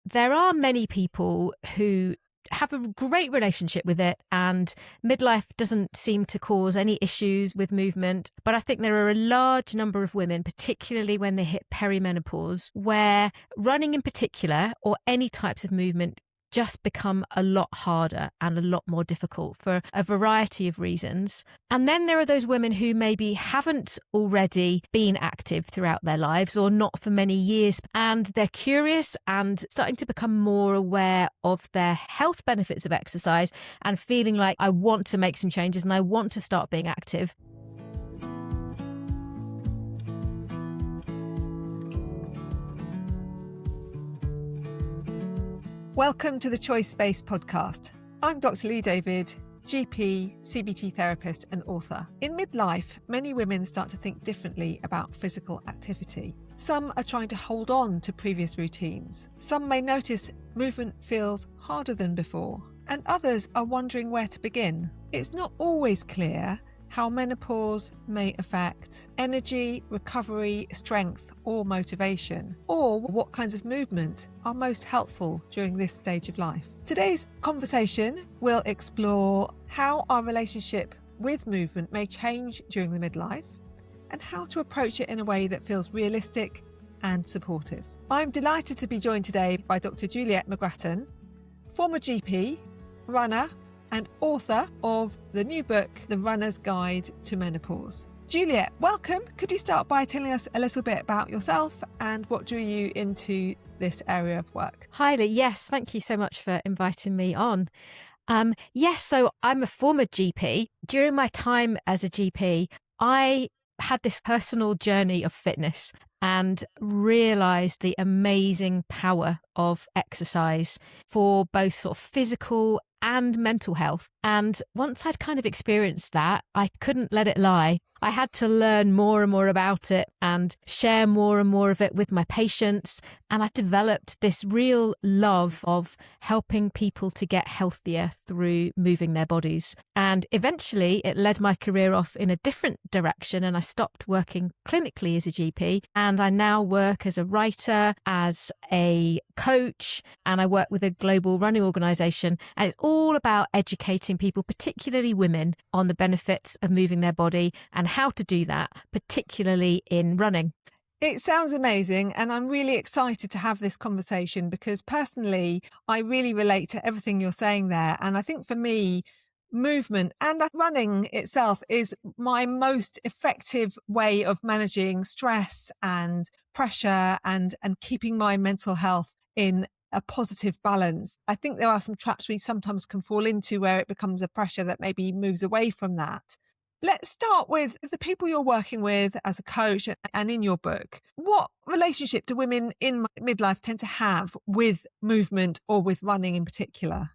there are many people who have a great relationship with it, and midlife doesn't seem to cause any issues with movement. But I think there are a large number of women, particularly when they hit perimenopause, where running in particular or any types of movement just become a lot harder and a lot more difficult for a variety of reasons. And then there are those women who maybe haven't already been active throughout their lives or not for many years, and they're curious and starting to become more aware of their health benefits of exercise and feeling like, I want to make some changes and I want to start being active. Welcome to the Choice Space podcast. I'm Dr Lee David, GP, CBT therapist and author. In midlife, many women start to think differently about physical activity. Some are trying to hold on to previous routines. Some may notice movement feels harder than before, and others are wondering where to begin. It's not always clear how menopause may affect energy, recovery, strength or motivation, or what kinds of movement are most helpful during this stage of life. Today's conversation will explore how our relationship with movement may change during the midlife and how to approach it in a way that feels realistic and supportive. I'm delighted to be joined today by Dr Juliet McGrattan, former GP, runner and author of the new book, The Runner's Guide to Menopause. Juliet, welcome. Could you start by telling us a little bit about yourself and what drew you into this area of work? Hi, Lee. Yes, thank you so much for inviting me on. So I'm a former GP. During my time as a GP, I had this personal journey of fitness and realised the amazing power of exercise for both sort of physical and mental health. And once I'd kind of experienced that, I couldn't let it lie. I had to learn more and more about it and share more and more of it with my patients. And I developed this real love of helping people to get healthier through moving their bodies. And eventually it led my career off in a different direction, and I stopped working clinically as a GP. And I now work as a writer, as a coach, and I work with a global running organisation. And it's all about educating people, particularly women, on the benefits of moving their body and how to do that, particularly in running. It sounds amazing, and I'm really excited to have this conversation because personally, I really relate to everything you're saying there. And I think for me, movement and running itself is my most effective way of managing stress and pressure and keeping my mental health in a positive balance. I think there are some traps we sometimes can fall into where it becomes a pressure that maybe moves away from that. Let's start with the people you're working with as a coach and in your book. What relationship do women in midlife tend to have with movement or with running in particular?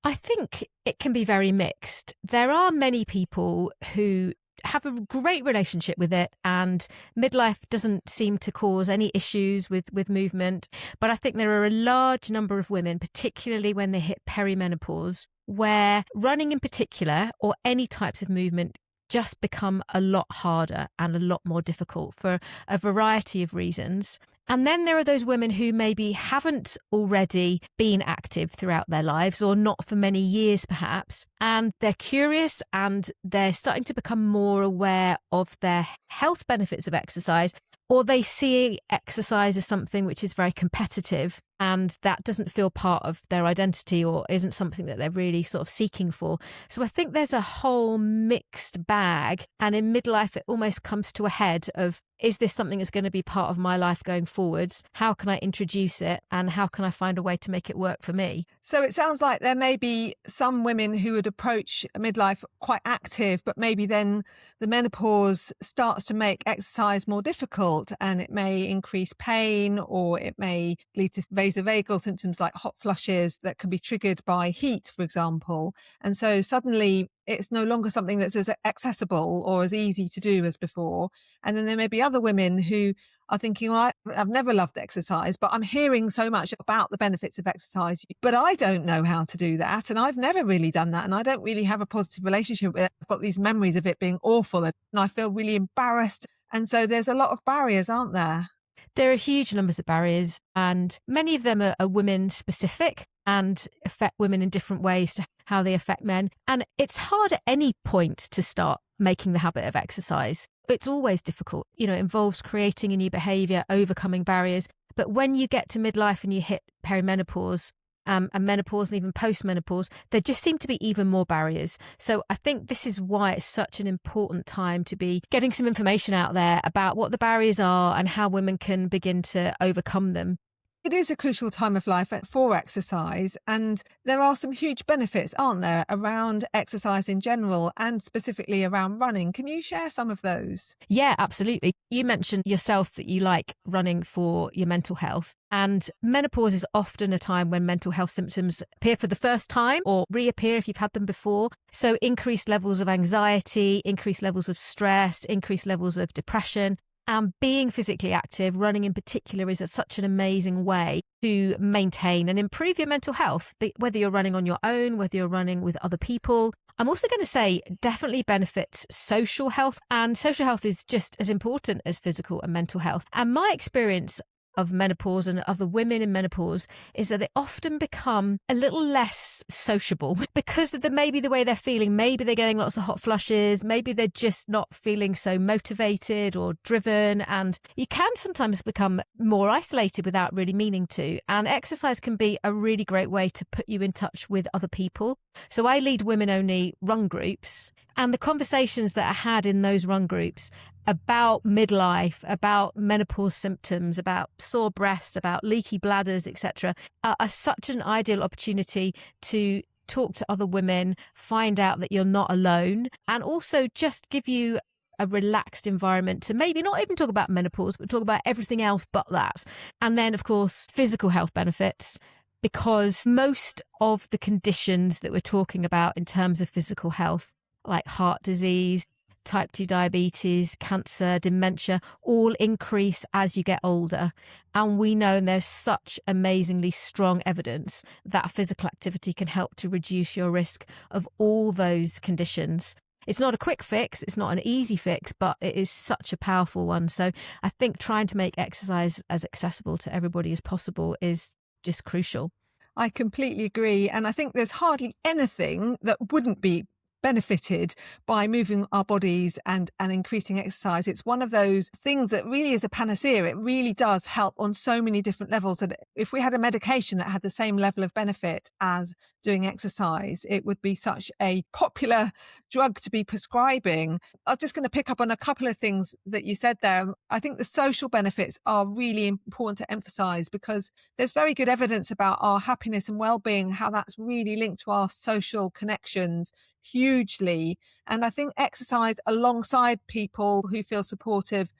I think it can be very mixed. There are many people who have a great relationship with it, and midlife doesn't seem to cause any issues with movement. But I think there are a large number of women, particularly when they hit perimenopause, where running in particular or any types of movement just become a lot harder and a lot more difficult for a variety of reasons. And then there are those women who maybe haven't already been active throughout their lives or not for many years perhaps, and they're curious and they're starting to become more aware of their health benefits of exercise, or they see exercise as something which is very competitive and that doesn't feel part of their identity or isn't something that they're really sort of seeking for. So I think there's a whole mixed bag, and in midlife it almost comes to a head of, is this something that's going to be part of my life going forwards? How can I introduce it and how can I find a way to make it work for me? So it sounds like there may be some women who would approach midlife quite active, but maybe then the menopause starts to make exercise more difficult and it may increase pain, or it may lead to vasovagal symptoms like hot flushes that can be triggered by heat, for example. And so suddenly it's no longer something that's as accessible or as easy to do as before. And then there may be other women who are thinking, well, I've never loved exercise, but I'm hearing so much about the benefits of exercise, but I don't know how to do that. And I've never really done that. And I don't really have a positive relationship with it. I've got these memories of it being awful and I feel really embarrassed. And so there's a lot of barriers, aren't there? There are huge numbers of barriers, and many of them are women specific and affect women in different ways to how they affect men. And it's hard at any point to start making the habit of exercise. It's always difficult. It involves creating a new behavior, overcoming barriers. But when you get to midlife and you hit perimenopause, and menopause and even post-menopause, there just seem to be even more barriers. So I think this is why it's such an important time to be getting some information out there about what the barriers are and how women can begin to overcome them. It is a crucial time of life for exercise, and there are some huge benefits, aren't there, around exercise in general and specifically around running. Can you share some of those? Yeah, absolutely. You mentioned yourself that you like running for your mental health, and menopause is often a time when mental health symptoms appear for the first time or reappear if you've had them before. So increased levels of anxiety, increased levels of stress, increased levels of depression. And being physically active, running in particular, is such an amazing way to maintain and improve your mental health, whether you're running on your own, whether you're running with other people. I'm also going to say definitely benefits social health, and social health is just as important as physical and mental health. And my experience of menopause and other women in menopause is that they often become a little less sociable because of maybe the way they're feeling. Maybe they're getting lots of hot flushes. Maybe they're just not feeling so motivated or driven. And you can sometimes become more isolated without really meaning to. And exercise can be a really great way to put you in touch with other people. So I lead women-only run groups. And the conversations that are had in those run groups about midlife, about menopause symptoms, about sore breasts, about leaky bladders, etc., are such an ideal opportunity to talk to other women, find out that you're not alone, and also just give you a relaxed environment to maybe not even talk about menopause, but talk about everything else but that. And then, of course, physical health benefits, because most of the conditions that we're talking about in terms of physical health, like heart disease, type 2 diabetes, cancer, dementia, all increase as you get older. And we know, and there's such amazingly strong evidence, that physical activity can help to reduce your risk of all those conditions. It's not a quick fix, it's not an easy fix, but it is such a powerful one. So I think trying to make exercise as accessible to everybody as possible is just crucial. I completely agree. And I think there's hardly anything that wouldn't be benefited by moving our bodies and increasing exercise. It's one of those things that really is a panacea. It really does help on so many different levels. And if we had a medication that had the same level of benefit as doing exercise, it would be such a popular drug to be prescribing. I was just going to pick up on a couple of things that you said there. I think the social benefits are really important to emphasize, because there's very good evidence about our happiness and well-being, how that's really linked to our social connections hugely. And I think exercise alongside people who feel supportive,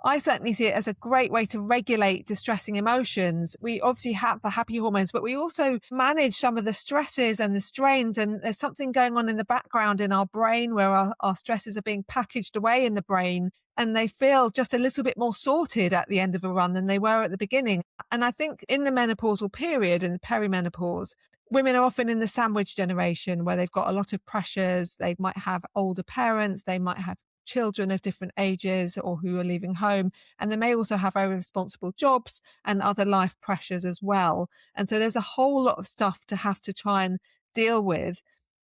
I certainly see it as a great way to regulate distressing emotions. We obviously have the happy hormones, but we also manage some of the stresses and the strains. And there's something going on in the background in our brain where our stresses are being packaged away in the brain, and they feel just a little bit more sorted at the end of a run than they were at the beginning. And I think in the menopausal period and perimenopause, women are often in the sandwich generation where they've got a lot of pressures. They might have older parents, they might have children of different ages or who are leaving home, and they may also have very responsible jobs and other life pressures as well. And so there's a whole lot of stuff to have to try and deal with.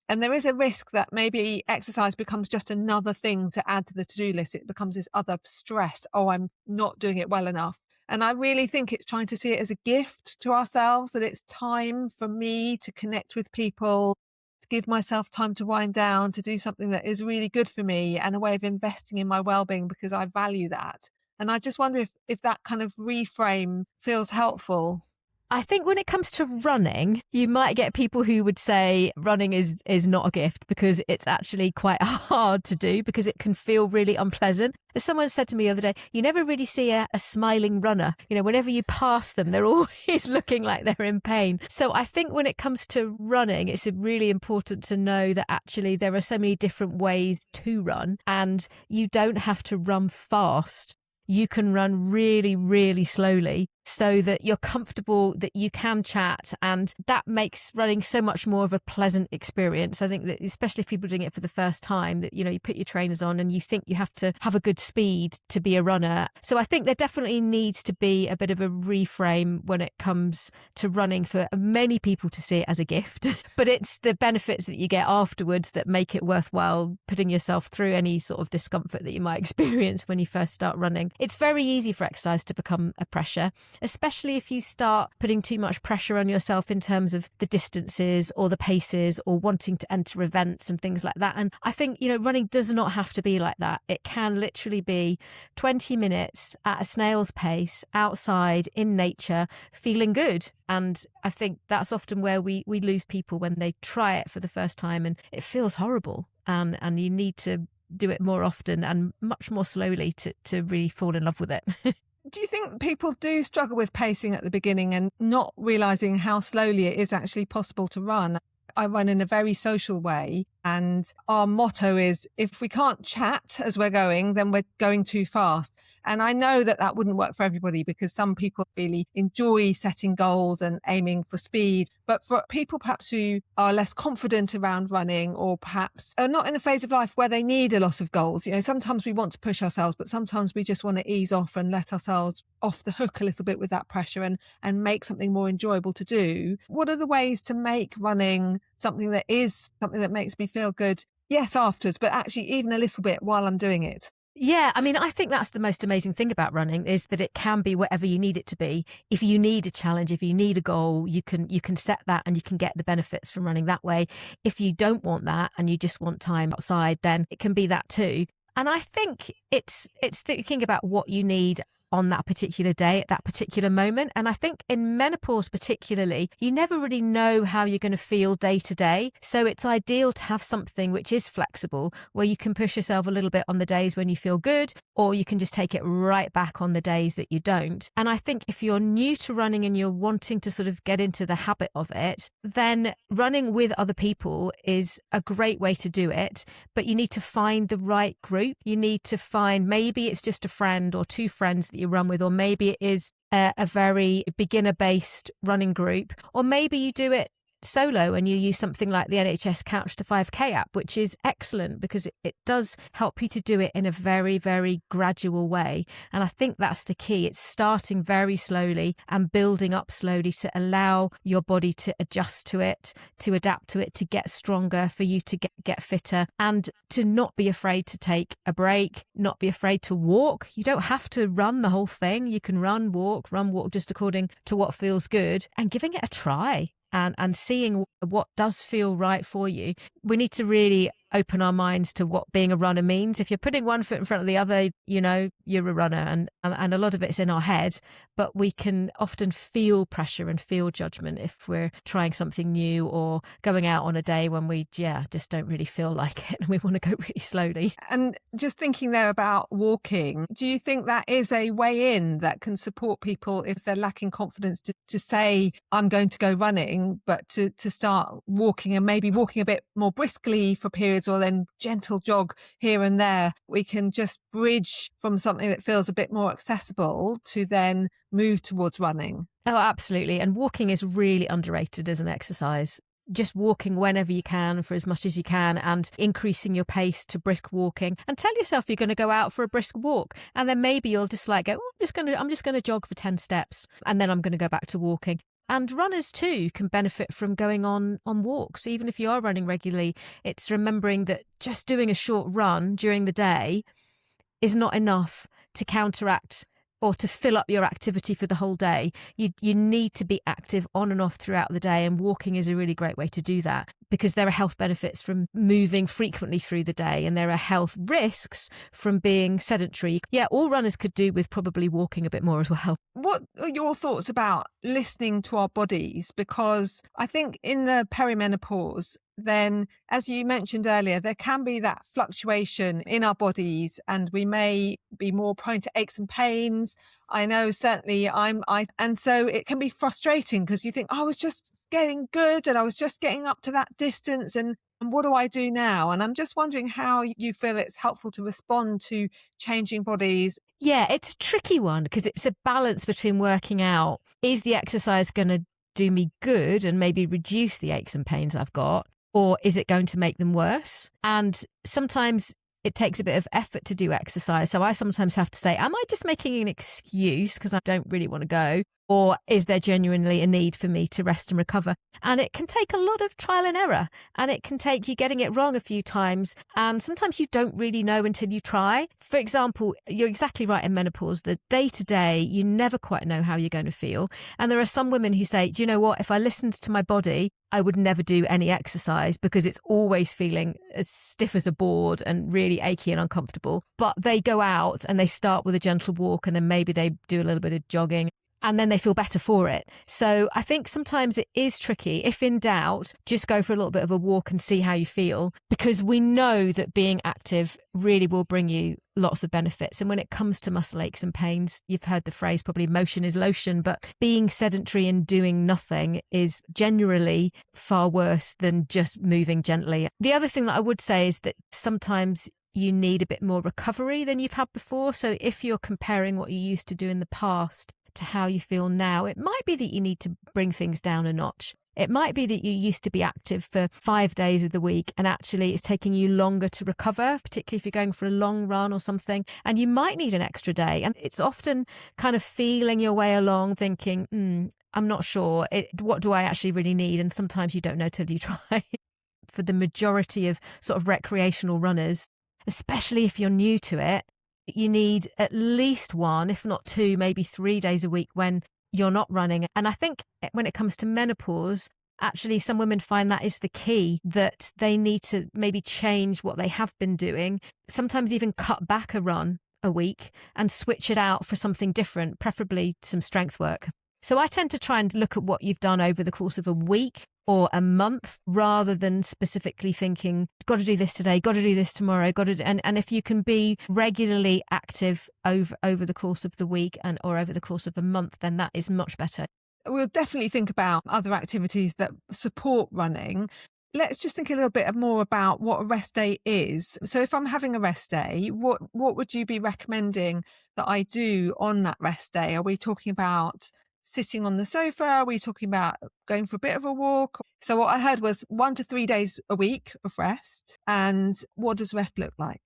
And there is a risk that maybe exercise becomes just another thing to add to the to-do list. It becomes this other stress. Oh, I'm not doing it well enough. And I really think it's trying to see it as a gift to ourselves, that it's time for me to connect with people, to give myself time to wind down, to do something that is really good for me, and a way of investing in my well-being because I value that. And I just wonder if that kind of reframe feels helpful. I think when it comes to running, you might get people who would say running is not a gift because it's actually quite hard to do, because it can feel really unpleasant. As someone said to me the other day, you never really see a smiling runner. Whenever you pass them, they're always looking like they're in pain. So I think when it comes to running, it's really important to know that actually there are so many different ways to run, and you don't have to run fast. You can run really, really slowly. so that you're comfortable, that you can chat, and that makes running so much more of a pleasant experience. I think that especially if people are doing it for the first time, that, you know, you put your trainers on and you think you have to have a good speed to be a runner. So I think there definitely needs to be a bit of a reframe when it comes to running for many people to see it as a gift. But it's the benefits that you get afterwards that make it worthwhile putting yourself through any sort of discomfort that you might experience when you first start running. It's very easy for exercise to become a pressure, especially if you start putting too much pressure on yourself in terms of the distances or the paces or wanting to enter events and things like that. And I think, you know, running does not have to be like that. It can literally be 20 minutes at a snail's pace outside in nature, feeling good. And I think that's often where we lose people when they try it for the first time and it feels horrible. And you need to do it more often and much more slowly to really fall in love with it. Do you think people do struggle with pacing at the beginning and not realising how slowly it is actually possible to run? I run in a very social way, and our motto is, if we can't chat as we're going, then we're going too fast. And I know that that wouldn't work for everybody, because some people really enjoy setting goals and aiming for speed. But for people perhaps who are less confident around running, or perhaps are not in the phase of life where they need a lot of goals, you know, sometimes we want to push ourselves, but sometimes we just want to ease off and let ourselves off the hook a little bit with that pressure and make something more enjoyable to do. What are the ways to make running something that makes me feel good? Yes, afterwards, but actually even a little bit while I'm doing it. Yeah, I mean, I think that's the most amazing thing about running, is that it can be whatever you need it to be. If you need a challenge, if you need a goal, you can set that and you can get the benefits from running that way. If you don't want that and you just want time outside, then it can be that too. And I think it's thinking about what you need on that particular day at that particular moment. And I think in menopause particularly, you never really know how you're going to feel day to day. So it's ideal to have something which is flexible, where you can push yourself a little bit on the days when you feel good, or you can just take it right back on the days that you don't. And I think if you're new to running and you're wanting to sort of get into the habit of it, then running with other people is a great way to do it. But you need to find the right group. You need to find, maybe it's just a friend or two friends that you run with, or maybe it is a very beginner-based running group, or maybe you do it solo and you use something like the NHS Couch to 5K app, which is excellent because it does help you to do it in a very, very gradual way. And I think that's the key. It's starting very slowly and building up slowly to allow your body to adjust to it, to adapt to it, to get stronger, for you to get fitter, and to not be afraid to take a break, not be afraid to walk. You don't have to run the whole thing. You can run, walk just according to what feels good, and giving it a try. And seeing what does feel right for you. We need to really open our minds to what being a runner means. If you're putting one foot in front of the other, you know, you're a runner. And a lot of it's in our head, but we can often feel pressure and feel judgment if we're trying something new or going out on a day when we just don't really feel like it and we want to go really slowly. And just thinking there about walking, do you think that is a way in that can support people if they're lacking confidence to say, I'm going to go running, but to start walking, and maybe walking a bit more briskly for periods, or then gentle jog here and there? We can just bridge from something that feels a bit more accessible to then move towards running. Oh, absolutely. And walking is really underrated as an exercise. Just walking whenever you can for as much as you can, and increasing your pace to brisk walking, and tell yourself you're going to go out for a brisk walk, and then maybe you'll just like go, I'm just going to jog for 10 steps and then I'm going to go back to walking. And runners too can benefit from going on walks. Even if you are running regularly, it's remembering that just doing a short run during the day is not enough to counteract or to fill up your activity for the whole day. You need to be active on and off throughout the day, and walking is a really great way to do that, because there are health benefits from moving frequently through the day, and there are health risks from being sedentary. Yeah, all runners could do with probably walking a bit more as well. What are your thoughts about listening to our bodies? Because I think in the perimenopause, then, as you mentioned earlier, there can be that fluctuation in our bodies, and we may be more prone to aches and pains. I know certainly and so it can be frustrating, because you think, I was just getting good and I was just getting up to that distance, and what do I do now? And I'm just wondering how you feel it's helpful to respond to changing bodies Yeah, it's a tricky one because it's a balance between working out, is the exercise going to do me good and maybe reduce the aches and pains I've got, or is it going to make them worse? And sometimes it takes a bit of effort to do exercise. So I sometimes have to say, am I just making an excuse because I don't really want to go? Or is there genuinely a need for me to rest and recover? And it can take a lot of trial and error, and it can take you getting it wrong a few times. And sometimes you don't really know until you try. For example, you're exactly right in menopause. The day to day, you never quite know how you're going to feel. And there are some women who say, do you know what? If I listened to my body, I would never do any exercise because it's always feeling as stiff as a board and really achy and uncomfortable. But they go out and they start with a gentle walk, and then maybe they do a little bit of jogging, and then they feel better for it. So I think sometimes it is tricky. If in doubt, just go for a little bit of a walk and see how you feel, because we know that being active really will bring you lots of benefits. And when it comes to muscle aches and pains, you've heard the phrase probably motion is lotion, but being sedentary and doing nothing is generally far worse than just moving gently. The other thing that I would say is that sometimes you need a bit more recovery than you've had before. So if you're comparing what you used to do in the past to how you feel now, it might be that you need to bring things down a notch. It might be that you used to be active for 5 days of the week and actually it's taking you longer to recover, particularly if you're going for a long run or something, and you might need an extra day. And it's often kind of feeling your way along thinking, I'm not sure, what do I actually really need? And sometimes you don't know till you try. For the majority of sort of recreational runners, especially if you're new to it, you need at least 1, if not 2, maybe 3 days a week when you're not running. And I think when it comes to menopause, actually some women find that is the key, that they need to maybe change what they have been doing, sometimes even cut back a run a week and switch it out for something different, preferably some strength work. So I tend to try and look at what you've done over the course of a week or a month, rather than specifically thinking, got to do this today, got to do this tomorrow, and if you can be regularly active over the course of the week or over the course of a month, then that is much better. We'll definitely think about other activities that support running. Let's just think a little bit more about what a rest day is. So if I'm having a rest day, what would you be recommending that I do on that rest day? Are we talking about sitting on the sofa? Are we talking about going for a bit of a walk? So what I heard was 1 to 3 days a week of rest. And what does rest look like?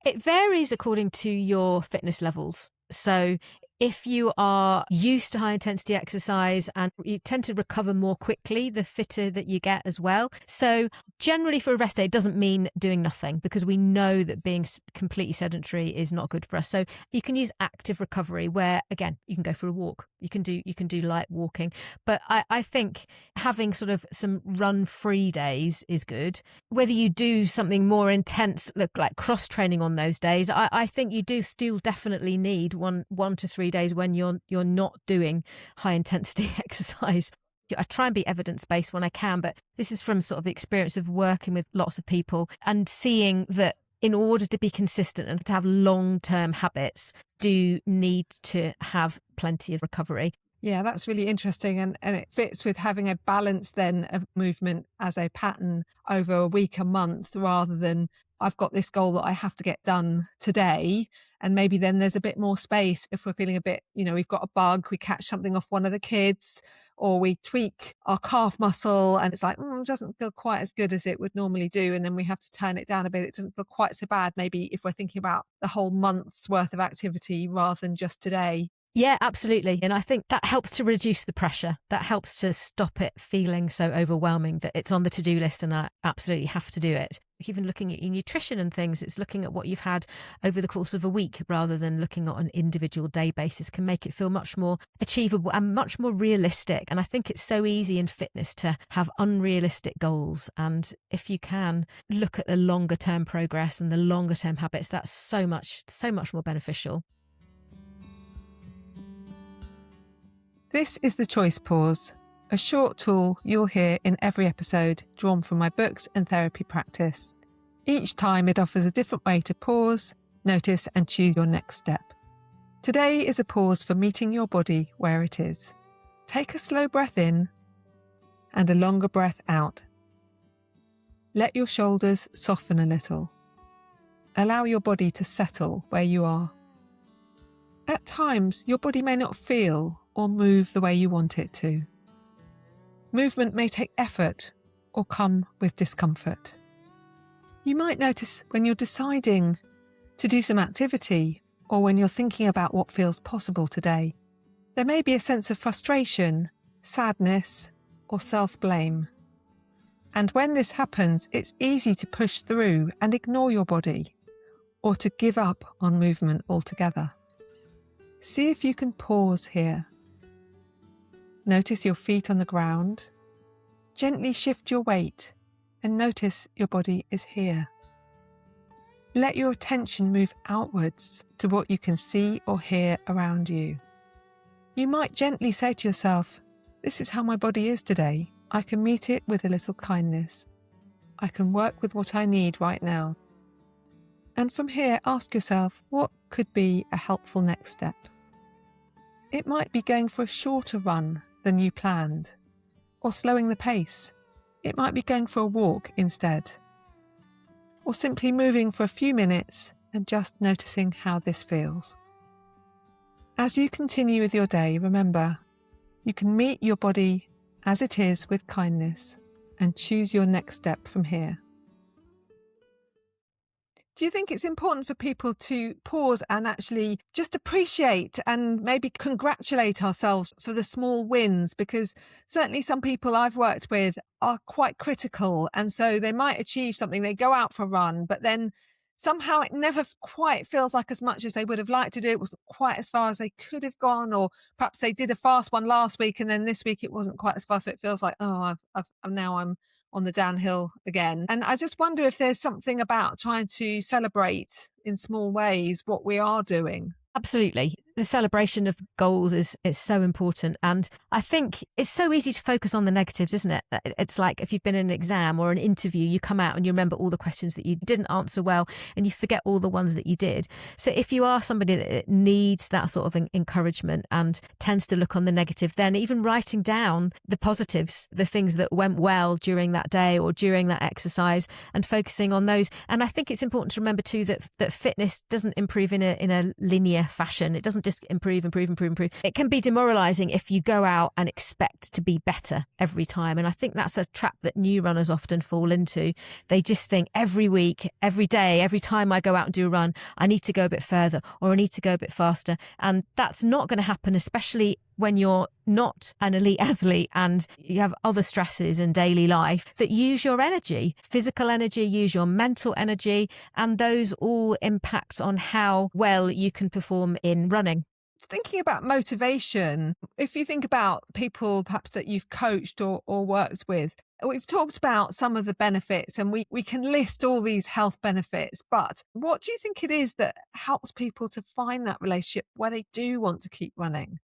It varies according to your fitness levels. So if you are used to high intensity exercise and you tend to recover more quickly, the fitter that you get as well. So generally for a rest day, it doesn't mean doing nothing, because we know that being completely sedentary is not good for us. So you can use active recovery where, again, you can go for a walk. You can do light walking. But I think having sort of some run-free days is good. Whether you do something more intense, look like cross-training on those days, I think you do still definitely need 1 to 3 days when you're not doing high intensity exercise. I try and be evidence-based when I can, but this is from sort of the experience of working with lots of people and seeing that in order to be consistent and to have long-term habits, do need to have plenty of recovery. Yeah, that's really interesting. And it fits with having a balance then of movement as a pattern over a week, a month, rather than I've got this goal that I have to get done today. And maybe then there's a bit more space if we're feeling a bit, we've got a bug, we catch something off one of the kids, or we tweak our calf muscle and it's like, it doesn't feel quite as good as it would normally do. And then we have to turn it down a bit. It doesn't feel quite so bad, maybe if we're thinking about the whole month's worth of activity rather than just today. Yeah, absolutely. And I think that helps to reduce the pressure. That helps to stop it feeling so overwhelming that it's on the to-do list and I absolutely have to do it. Even looking at your nutrition and things, it's looking at what you've had over the course of a week rather than looking on an individual day basis can make it feel much more achievable and much more realistic. And I think it's so easy in fitness to have unrealistic goals. And if you can look at the longer term progress and the longer term habits, that's so much more beneficial. This is the Choice Pause, a short tool you'll hear in every episode drawn from my books and therapy practice. Each time it offers a different way to pause, notice and choose your next step. Today is a pause for meeting your body where it is. Take a slow breath in and a longer breath out. Let your shoulders soften a little. Allow your body to settle where you are. At times, your body may not feel or move the way you want it to. Movement may take effort or come with discomfort. You might notice when you're deciding to do some activity or when you're thinking about what feels possible today, there may be a sense of frustration, sadness, or self-blame. And when this happens, it's easy to push through and ignore your body, or to give up on movement altogether. See if you can pause here. Notice your feet on the ground. Gently shift your weight and notice your body is here. Let your attention move outwards to what you can see or hear around you. You might gently say to yourself, "This is how my body is today. I can meet it with a little kindness. I can work with what I need right now." And from here, ask yourself, what could be a helpful next step? It might be going for a shorter run than you planned, or slowing the pace. It might be going for a walk instead, or simply moving for a few minutes and just noticing how this feels. As you continue with your day, remember, you can meet your body as it is with kindness and choose your next step from here. Do you think it's important for people to pause and actually just appreciate and maybe congratulate ourselves for the small wins? Because certainly some people I've worked with are quite critical, and so they might achieve something, they go out for a run, but then somehow it never quite feels like as much as they would have liked to do. It wasn't quite as far as they could have gone, or perhaps they did a fast one last week and then this week it wasn't quite as fast, so it feels like, oh, I'm on the downhill again. And I just wonder if there's something about trying to celebrate in small ways what we are doing. Absolutely. The celebration of goals is so important. And I think it's so easy to focus on the negatives, isn't it? It's like if you've been in an exam or an interview, you come out and you remember all the questions that you didn't answer well and you forget all the ones that you did. So if you are somebody that needs that sort of encouragement and tends to look on the negative, then even writing down the positives, the things that went well during that day or during that exercise, and focusing on those. And I think it's important to remember too that fitness doesn't improve in a linear fashion. It doesn't just improve. It can be demoralizing if you go out and expect to be better every time. And I think that's a trap that new runners often fall into. They just think every week, every day, every time I go out and do a run, I need to go a bit further or I need to go a bit faster. And that's not going to happen, especially when you're not an elite athlete and you have other stresses in daily life that use your energy, physical energy, use your mental energy, and those all impact on how well you can perform in running. Thinking about motivation, if you think about people perhaps that you've coached or worked with, we've talked about some of the benefits and we can list all these health benefits, but what do you think it is that helps people to find that relationship where they do want to keep running?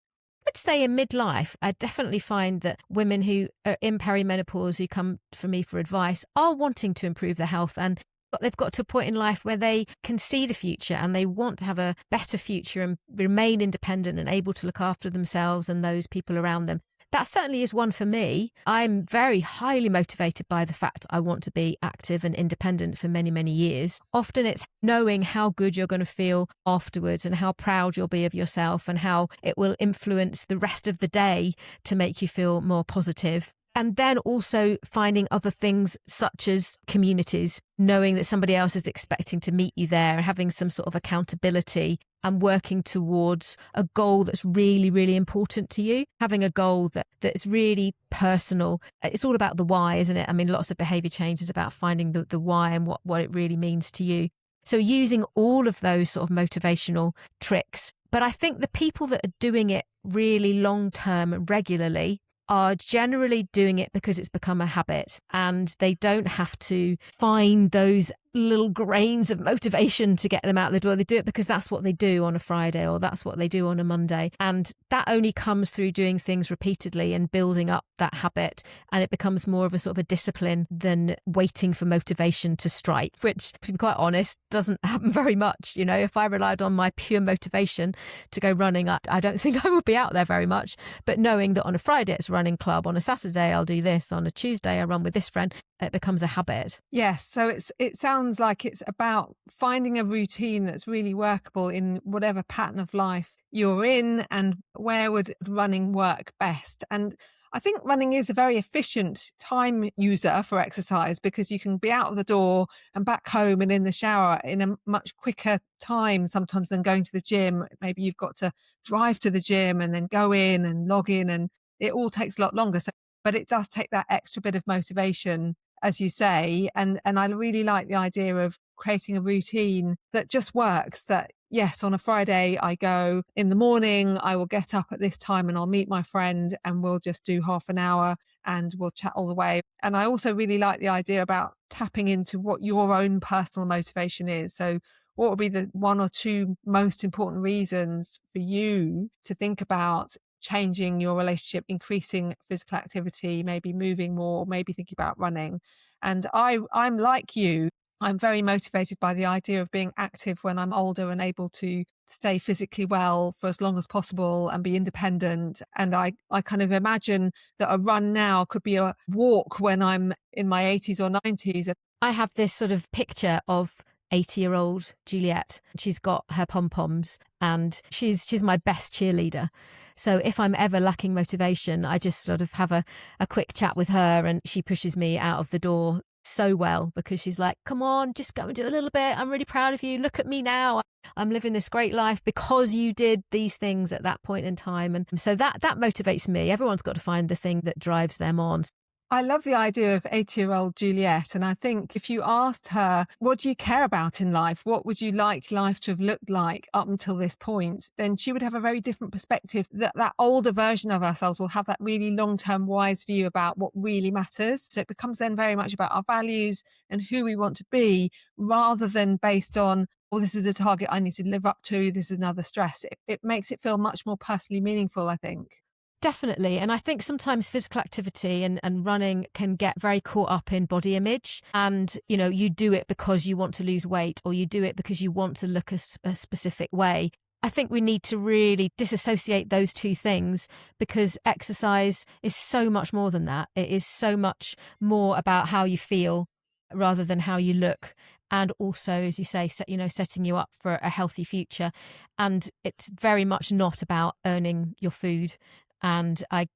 I'd say in midlife, I definitely find that women who are in perimenopause who come for me for advice are wanting to improve their health, and they've got to a point in life where they can see the future and they want to have a better future and remain independent and able to look after themselves and those people around them. That certainly is one for me. I'm very highly motivated by the fact I want to be active and independent for many, many years. Often it's knowing how good you're going to feel afterwards and how proud you'll be of yourself and how it will influence the rest of the day to make you feel more positive. And then also finding other things such as communities, knowing that somebody else is expecting to meet you there and having some sort of accountability and working towards a goal that's really, really important to you. Having a goal that's really personal. It's all about the why, isn't it? I mean, lots of behaviour change is about finding the why and what it really means to you. So using all of those sort of motivational tricks. But I think the people that are doing it really long term regularly are generally doing it because it's become a habit and they don't have to find those little grains of motivation to get them out the door. They do it because that's what they do on a Friday or that's what they do on a Monday. And that only comes through doing things repeatedly and building up that habit. And it becomes more of a sort of a discipline than waiting for motivation to strike, which, to be quite honest, doesn't happen very much. You know, if I relied on my pure motivation to go running, I don't think I would be out there very much. But knowing that on a Friday it's running club, on a Saturday I'll do this, on a Tuesday I run with this friend, it becomes a habit. Yes, so it sounds like it's about finding a routine that's really workable in whatever pattern of life you're in, and where would running work best. And I think running is a very efficient time user for exercise, because you can be out of the door and back home and in the shower in a much quicker time sometimes than going to the gym. Maybe you've got to drive to the gym and then go in and log in, and it all takes a lot longer. So, but it does take that extra bit of motivation, as you say. And I really like the idea of creating a routine that just works. That yes, on a Friday I go in the morning, I will get up at this time and I'll meet my friend and we'll just do half an hour and we'll chat all the way. And I also really like the idea about tapping into what your own personal motivation is. So what would be the one or two most important reasons for you to think about changing your relationship, increasing physical activity, maybe moving more, maybe thinking about running? And I'm like you. I'm very motivated by the idea of being active when I'm older and able to stay physically well for as long as possible and be independent. And I kind of imagine that a run now could be a walk when I'm in my 80s or 90s. I have this sort of picture of 80-year-old Juliet. She's got her pom-poms and she's my best cheerleader. So if I'm ever lacking motivation, I just sort of have a quick chat with her, and she pushes me out of the door so well, because she's like, come on, just go and do a little bit. I'm really proud of you. Look at me now. I'm living this great life because you did these things at that point in time. And so that motivates me. Everyone's got to find the thing that drives them on. I love the idea of 80-year-old Juliet. And I think if you asked her, what do you care about in life? What would you like life to have looked like up until this point? Then she would have a very different perspective. That older version of ourselves will have that really long-term wise view about what really matters. So it becomes then very much about our values and who we want to be, rather than based on, oh, this is the target I need to live up to, this is another stress. It makes it feel much more personally meaningful, I think. Definitely. And I think sometimes physical activity and running can get very caught up in body image. And, you know, you do it because you want to lose weight, or you do it because you want to look a specific way. I think we need to really disassociate those two things, because exercise is so much more than that. It is so much more about how you feel rather than how you look. And also, as you say, setting you up for a healthy future. And it's very much not about earning your food. And I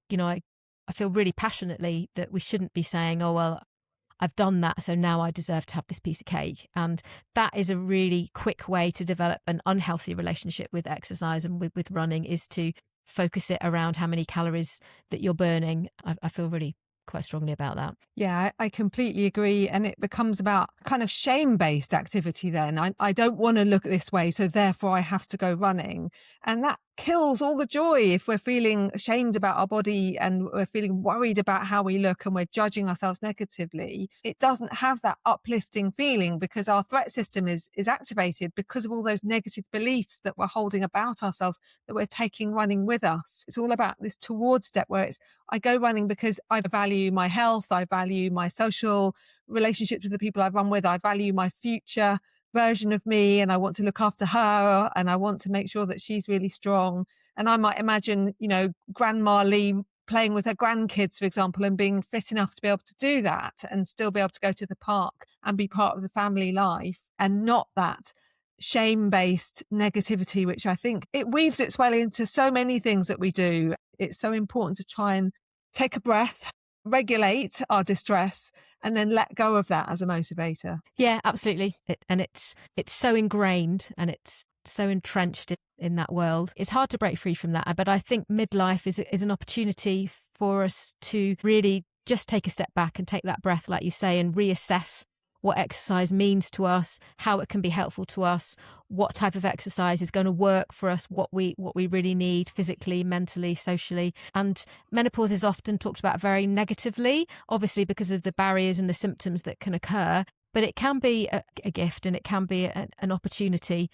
feel really passionately that we shouldn't be saying, oh, well, I've done that, so now I deserve to have this piece of cake. And that is a really quick way to develop an unhealthy relationship with exercise and with running, is to focus it around how many calories that you're burning. I feel really quite strongly about that. Yeah, I completely agree. And it becomes about kind of shame-based activity then. I don't want to look this way, so therefore I have to go running. And that kills all the joy if we're feeling ashamed about our body and we're feeling worried about how we look and we're judging ourselves negatively. It doesn't have that uplifting feeling, because our threat system is activated because of all those negative beliefs that we're holding about ourselves, that we're taking running with us. It's all about this towards step where it's, I go running because I value my health, I value my social relationships with the people I run with, I value my future version of me, and I want to look after her, and I want to make sure that she's really strong. And I might imagine, Grandma Lee playing with her grandkids, for example, and being fit enough to be able to do that and still be able to go to the park and be part of the family life, and not that shame-based negativity, which I think it weaves its way into so many things that we do. It's so important to try and take a breath, regulate our distress, and then let go of that as a motivator. Yeah, absolutely. It's so ingrained and it's so entrenched in that world. It's hard to break free from that. But I think midlife is an opportunity for us to really just take a step back and take that breath, like you say, and reassess what exercise means to us, how it can be helpful to us, what type of exercise is going to work for us, what we really need physically, mentally, socially. And menopause is often talked about very negatively, obviously because of the barriers and the symptoms that can occur, but it can be a gift, and it can be an opportunity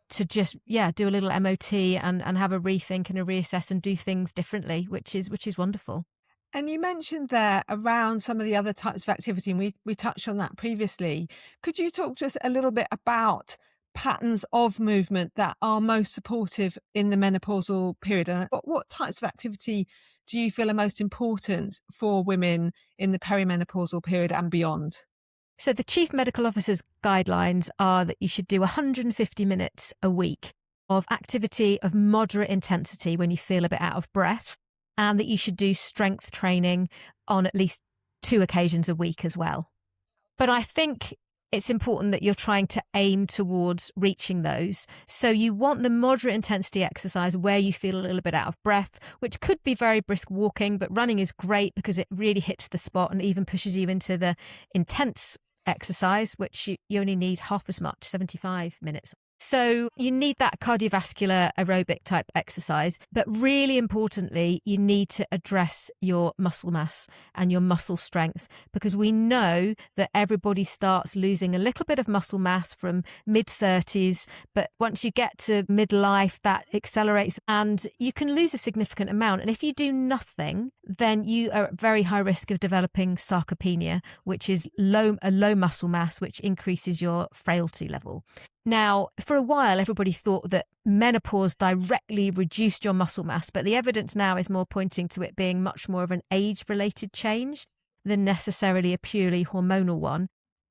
to just, do a little MOT and have a rethink and a reassess and do things differently, which is wonderful. And you mentioned there around some of the other types of activity, and we touched on that previously. Could you talk to us a little bit about patterns of movement that are most supportive in the menopausal period? And what types of activity do you feel are most important for women in the perimenopausal period and beyond? So the Chief Medical Officer's guidelines are that you should do 150 minutes a week of activity of moderate intensity when you feel a bit out of breath, and that you should do strength training on at least 2 occasions a week as well. But I think it's important that you're trying to aim towards reaching those. So you want the moderate intensity exercise where you feel a little bit out of breath, which could be very brisk walking, but running is great because it really hits the spot and even pushes you into the intense exercise, which you only need half as much, 75 minutes. So you need that cardiovascular aerobic type exercise, but really importantly, you need to address your muscle mass and your muscle strength, because we know that everybody starts losing a little bit of muscle mass from mid-30s, but once you get to midlife, that accelerates and you can lose a significant amount. And if you do nothing, then you are at very high risk of developing sarcopenia, which is a low muscle mass, which increases your frailty level. Now, for a while, everybody thought that menopause directly reduced your muscle mass, but the evidence now is more pointing to it being much more of an age-related change than necessarily a purely hormonal one.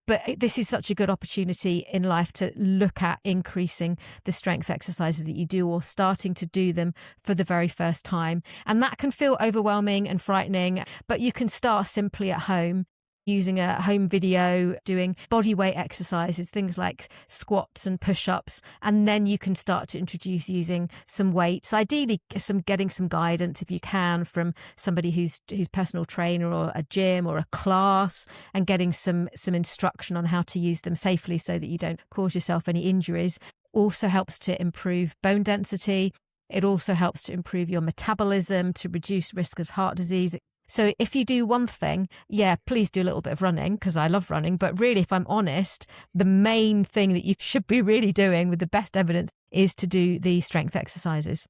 But this is such a good opportunity in life to look at increasing the strength exercises that you do or starting to do them for the very first time. And that can feel overwhelming and frightening, but you can start simply at home, using a home video, doing body weight exercises, things like squats and push-ups, and then you can start to introduce using some weights, ideally getting some guidance if you can from somebody who's personal trainer or a gym or a class, and getting some instruction on how to use them safely so that you don't cause yourself any injuries. Also helps to improve bone density. It also helps to improve your metabolism, to reduce risk of heart disease. So if you do one thing, yeah, please do a little bit of running, because I love running. But really, if I'm honest, the main thing that you should be really doing with the best evidence is to do the strength exercises.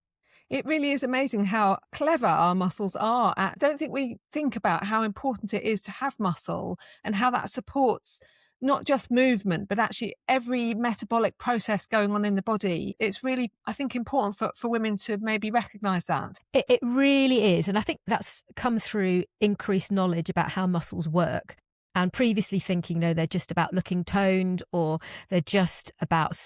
It really is amazing how clever our muscles are. I don't think we think about how important it is to have muscle and how that supports not just movement, but actually every metabolic process going on in the body. It's really, I think, important for women to maybe recognise that. It really is. And I think that's come through increased knowledge about how muscles work. And previously thinking, no, they're just about looking toned or they're just about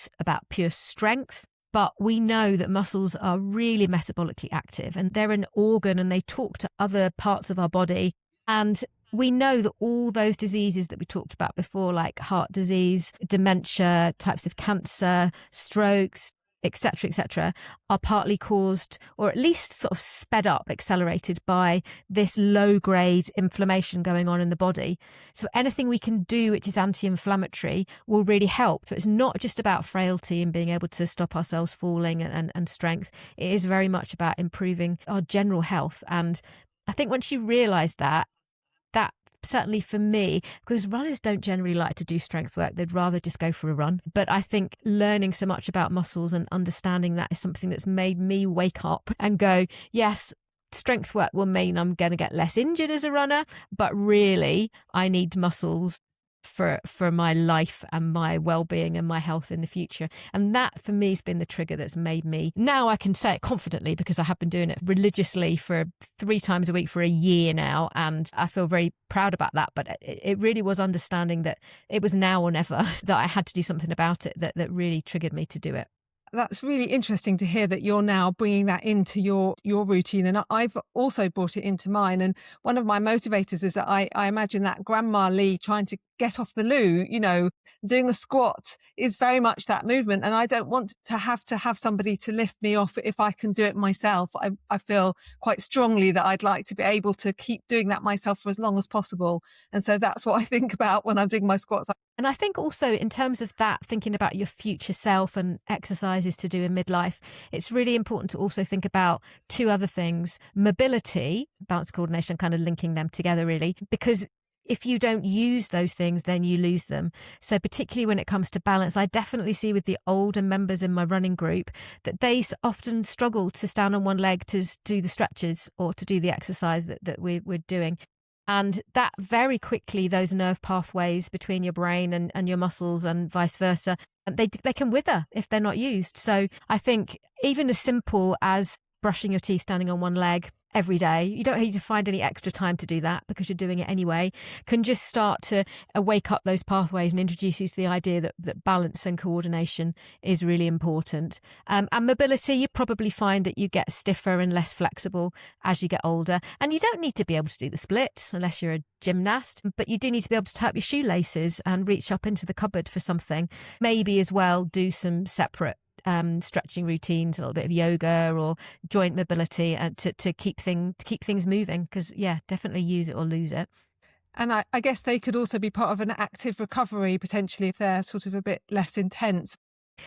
pure strength. But we know that muscles are really metabolically active and they're an organ and they talk to other parts of our body. And we know that all those diseases that we talked about before, like heart disease, dementia, types of cancer, strokes, etc., are partly caused, or at least sort of sped up, accelerated by this low-grade inflammation going on in the body. So anything we can do which is anti-inflammatory will really help. So it's not just about frailty and being able to stop ourselves falling and strength. It is very much about improving our general health. And I think once you realise that certainly for me, because runners don't generally like to do strength work, they'd rather just go for a run. But I think learning so much about muscles and understanding that is something that's made me wake up and go, yes, strength work will mean I'm going to get less injured as a runner, but really I need muscles for my life and my well-being and my health in the future. And that for me has been the trigger that's made me, now I can say it confidently because I have been doing it religiously for 3 times a week for a year now, and I feel very proud about that. But it really was understanding that it was now or never, that I had to do something about it, that really triggered me to do it. That's really interesting to hear that you're now bringing that into your routine. And I've also brought it into mine. And one of my motivators is that I imagine that Grandma Lee trying to get off the loo, doing a squat is very much that movement. And I don't want to have somebody to lift me off if I can do it myself. I feel quite strongly that I'd like to be able to keep doing that myself for as long as possible. And so that's what I think about when I'm doing my squats. And I think also in terms of that, thinking about your future self and exercises to do in midlife, it's really important to also think about 2 other things: mobility, balance coordination, kind of linking them together really, because if you don't use those things, then you lose them. So particularly when it comes to balance, I definitely see with the older members in my running group that they often struggle to stand on one leg to do the stretches or to do the exercise that we're doing. And that very quickly, those nerve pathways between your brain and your muscles and vice versa, they can wither if they're not used. So I think even as simple as brushing your teeth standing on one leg, every day. You don't need to find any extra time to do that because you're doing it anyway. Can just start to wake up those pathways and introduce you to the idea that balance and coordination is really important. And mobility, you probably find that you get stiffer and less flexible as you get older. And you don't need to be able to do the splits unless you're a gymnast, but you do need to be able to tie up your shoelaces and reach up into the cupboard for something. Maybe as well do some separate stretching routines, a little bit of yoga or joint mobility to keep things moving, because definitely use it or lose it. And I guess they could also be part of an active recovery potentially if they're sort of a bit less intense.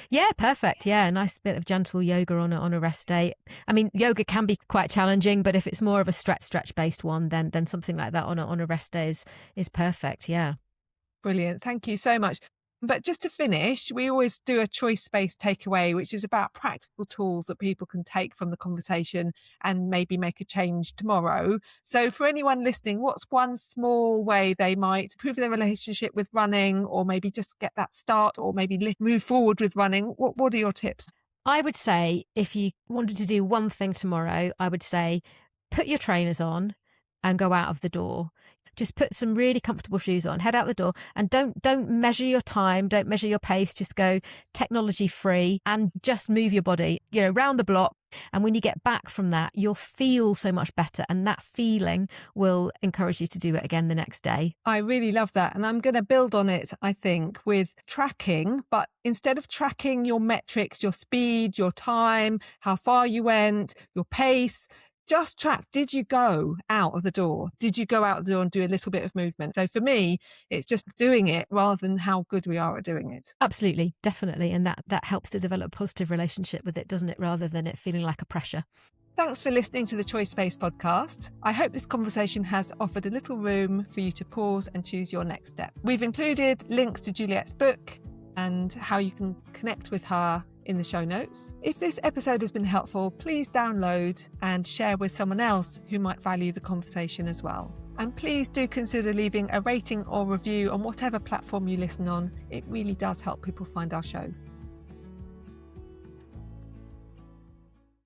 Yeah, perfect. Yeah, a nice bit of gentle yoga on a rest day. I mean, yoga can be quite challenging, but if it's more of a stretch based one, then something like that on a rest day is perfect. Yeah. Brilliant. Thank you so much. But just to finish, we always do a choice-based takeaway, which is about practical tools that people can take from the conversation and maybe make a change tomorrow. So for anyone listening, what's one small way they might improve their relationship with running, or maybe just get that start, or maybe move forward with running? What are your tips? I would say if you wanted to do one thing tomorrow, I would say put your trainers on and go out of the door. Just put some really comfortable shoes on, head out the door, and don't measure your time, don't measure your pace, just go technology free and just move your body, round the block. And when you get back from that, you'll feel so much better. And that feeling will encourage you to do it again the next day. I really love that. And I'm going to build on it, I think, with tracking. But instead of tracking your metrics, your speed, your time, how far you went, your pace, just track, did you go out of the door? Did you go out the door and do a little bit of movement? So for me, it's just doing it rather than how good we are at doing it. Absolutely, definitely. And that helps to develop a positive relationship with it, doesn't it? Rather than it feeling like a pressure. Thanks for listening to the Choice Space podcast. I hope this conversation has offered a little room for you to pause and choose your next step. We've included links to Juliet's book and how you can connect with her in the show notes. If this episode has been helpful, please download and share with someone else who might value the conversation as well. And please do consider leaving a rating or review on whatever platform you listen on. It really does help people find our show.